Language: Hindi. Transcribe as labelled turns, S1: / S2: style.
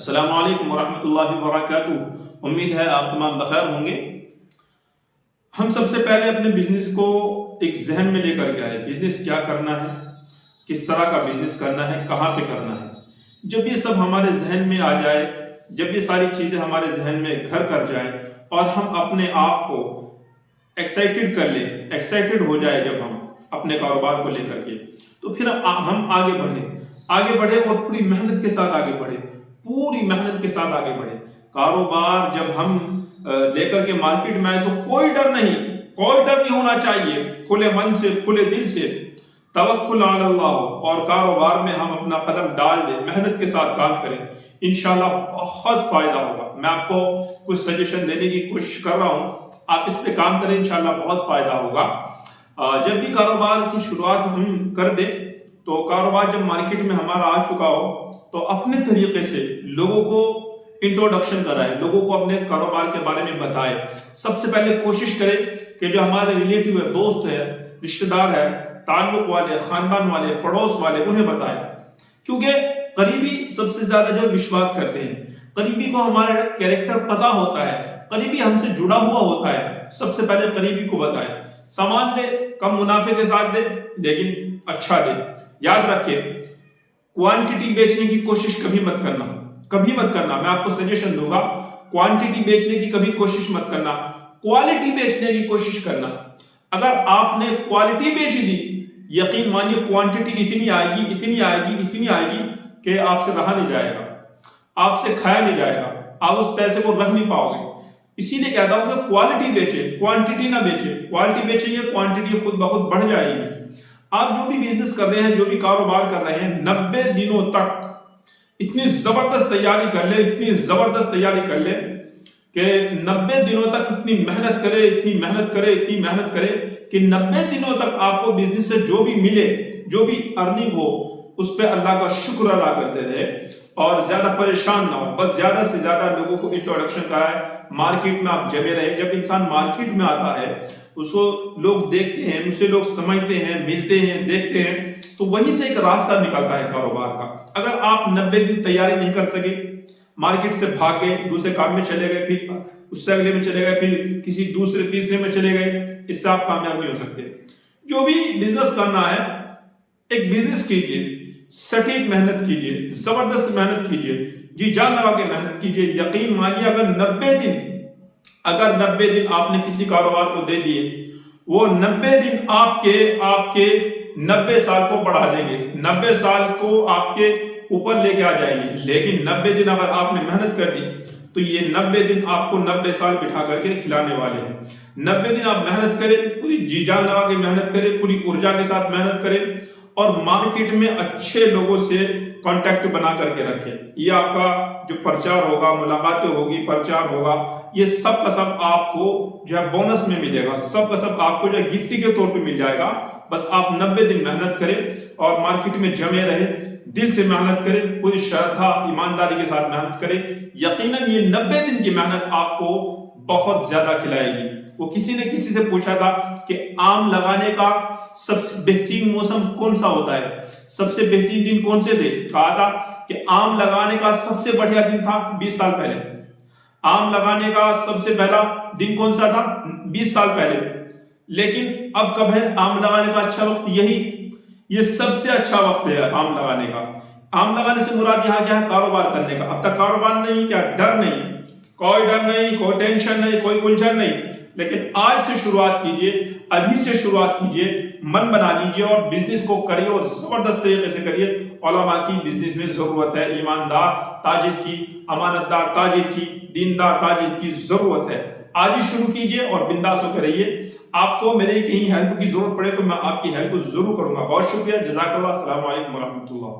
S1: अस्सलामु अलैकुम वरहमतुल्लाहि वबरकातुहू। उम्मीद है आप तमाम बखैर होंगे। हम सबसे पहले अपने बिजनेस को एक जहन में लेकर के आए, बिजनेस क्या करना है, किस तरह का बिजनेस करना है, कहाँ पे करना है। जब ये सब हमारे जहन में आ जाए, जब ये सारी चीजें हमारे जहन में घर कर जाए और हम अपने आप को एक्साइटेड कर ले, एक्साइटेड हो जाए जब हम अपने कारोबार को लेकर के, तो फिर हम आगे बढ़े और पूरी मेहनत के साथ आगे बढ़े, पूरी मेहनत के साथ आगे बढ़े। कारोबार जब हम लेकर के मार्केट में आए तो कोई डर नहीं होना चाहिए। खुले मन से, खुले दिल से तवक्कुल अला अल्लाह, और कारोबार में हम अपना कदम डाल दें, मेहनत के साथ काम करें, इंशाल्लाह बहुत फायदा होगा। मैं आपको कुछ सजेशन देने की कोशिश कर रहा हूं, आप इस पे काम करें, इंशाल्लाह बहुत फायदा होगा। जब भी कारोबार की शुरुआत हम कर दे, तो कारोबार जब मार्केट में हमारा आ चुका हो तो अपने तरीके से लोगों को इंट्रोडक्शन कराए, लोगों को अपने कारोबार के बारे में बताए। सबसे पहले कोशिश करें कि जो हमारे रिलेटिव है, दोस्त है, रिश्तेदार है, ताल्लुक वाले, खानदान वाले, पड़ोस वाले, उन्हें बताए, क्योंकि करीबी सबसे ज्यादा जो विश्वास करते हैं। करीबी को हमारा कैरेक्टर पता होता है, करीबी हमसे जुड़ा हुआ होता है। सबसे पहले करीबी को बताए। सामान दे, कम मुनाफे के साथ दे, लेकिन अच्छा दे। याद रखिए, क्वांटिटी बेचने की कोशिश कभी मत करना। मैं आपको सजेशन दूंगा, क्वांटिटी बेचने की कभी कोशिश मत करना, क्वालिटी बेचने की कोशिश करना। अगर आपने क्वालिटी बेच दी, यकीन मानिए क्वांटिटी इतनी आएगी कि आपसे रहा नहीं जाएगा, आपसे खाया नहीं जाएगा, आप उस पैसे को रख नहीं पाओगे। इसीलिए कहता हूं कि क्वालिटी बेचे, क्वांटिटी ना बेचे। क्वालिटी बेचेंगे, क्वांटिटी खुद ब खुद बढ़ जाएगी। आप जो भी बिजनेस कर रहे हैं, जो भी कारोबार कर रहे हैं, 90 दिनों तक इतनी जबरदस्त तैयारी कर ले कि 90 दिनों तक इतनी मेहनत करे कि 90 दिनों तक आपको बिजनेस से जो भी मिले, जो भी अर्निंग हो, उस पर अल्लाह का शुक्र अदा करते रहे और ज्यादा परेशान ना हो। बस ज्यादा से ज्यादा लोगों को इंट्रोडक्शन कराए, मार्केट में आप जमे रहे। जब इंसान मार्केट में आता है, उसको लोग देखते हैं, उससे लोग समझते हैं, मिलते हैं, देखते हैं, तो वहीं से एक रास्ता निकलता है कारोबार का। अगर आप 90 दिन तैयारी नहीं कर सके, मार्केट से भाग गए, दूसरे काम में चले गए, फिर उससे अगले में चले गए, फिर किसी दूसरे तीसरे में चले गए, इससे आप कामयाब नहीं हो सकते। जो भी बिजनेस करना है, एक बिजनेस कीजिए, सटीक मेहनत कीजिए, जबरदस्त मेहनत कीजिए, जी जान लगा के मेहनत कीजिए। यकीन मानिए, अगर 90 दिन आपने किसी कारोबार को दे दिए, वो 90 दिन आपके 90 साल को बढ़ा देंगे, 90 साल को आपके ऊपर लेके आ जाएंगे। लेकिन 90 दिन अगर आपने मेहनत कर दी, तो ये 90 दिन आपको 90 साल बिठा करके खिलाने वाले हैं। 90 दिन आप मेहनत करें, पूरी जी जान लगा के मेहनत करें, पूरी ऊर्जा के साथ मेहनत करें और मार्केट में अच्छे लोगों से कांटेक्ट बना करके रखें। ये आपका जो प्रचार होगा, मुलाकातें होगी, प्रचार होगा, ये सब का सब आपको जो है बोनस में मिलेगा, सब का सब आपको जो है गिफ्ट के तौर पे मिल जाएगा। बस आप 90 दिन मेहनत करें और मार्केट में जमे रहे, दिल से मेहनत करें, पूरी श्रद्धा ईमानदारी के साथ मेहनत करें। यकीनन ये 90 दिन की मेहनत आपको बहुत ज्यादा खिलाएगी। वो किसी ने किसी से पूछा था कि आम लगाने का सबसे बेहतरीन मौसम कौन सा होता है, सबसे बेहतरीन दिन कौन से थे? कहा था कि आम लगाने का सबसे बढ़िया दिन था 20 साल पहले। आम लगाने का सबसे पहला दिन कौन सा था? 20 साल पहले। लेकिन अब कब है आम लगाने का अच्छा वक्त? ये सबसे अच्छा वक्त है आम लगाने का। आम लगाने से मुराद यहाँ क्या है? कारोबार करने का। अब तक कारोबार नहीं, क्या डर नहीं, कोई डर नहीं, कोई टेंशन नहीं, कोई उलझन नहीं। लेकिन आज से शुरुआत कीजिए, अभी से शुरुआत कीजिए, मन बना लीजिए और बिजनेस को करिए और जबरदस्त तरीके से करिए। उलमा की बिजनेस में जरूरत है, ईमानदार ताजिर की, अमानतदार ताजिर की, दीनदार ताजिर की जरूरत है। आज ही शुरू कीजिए और बिंदास होकर रहिए। आपको मेरे कहीं हेल्प की जरूरत पड़े तो मैं आपकी हेल्प जरूर करूंगा। बहुत शुक्रिया, जज़ाकल्लाह, अस्सलाम वालेकुम वरहमतुल्लाह।